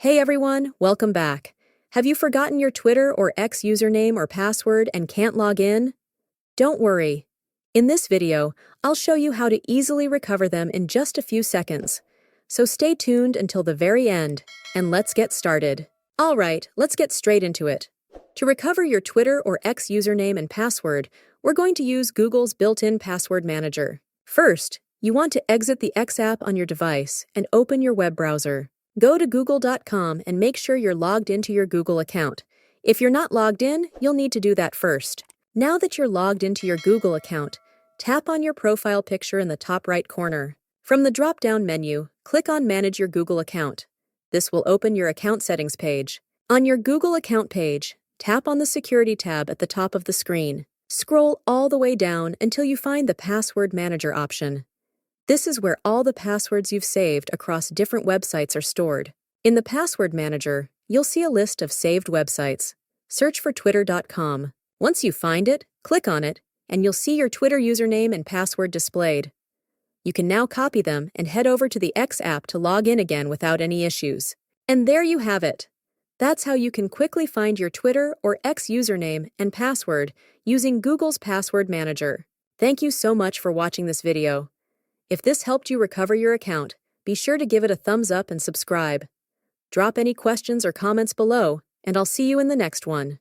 Hey everyone, welcome back. Have you forgotten your Twitter or X username or password and can't log in? Don't worry. In this video, I'll show you how to easily recover them in just a few seconds. So stay tuned until the very end, and let's get started. Alright, let's get straight into it. To recover your Twitter or X username and password, we're going to use Google's built-in password manager. First, you want to exit the X app on your device and open your web browser. Go to google.com and make sure you're logged into your Google account. If you're not logged in, you'll need to do that first. Now that you're logged into your Google account, tap on your profile picture in the top right corner. From the drop-down menu, click on Manage Your Google Account. This will open your account settings page. On your Google account page, tap on the Security tab at the top of the screen. Scroll all the way down until you find the Password Manager option. This is where all the passwords you've saved across different websites are stored. In the Password Manager, you'll see a list of saved websites. Search for twitter.com. Once you find it, click on it, and you'll see your Twitter username and password displayed. You can now copy them and head over to the X app to log in again without any issues. And there you have it. That's how you can quickly find your Twitter or X username and password using Google's Password Manager. Thank you so much for watching this video. If this helped you recover your account, be sure to give it a thumbs up and subscribe. Drop any questions or comments below, and I'll see you in the next one.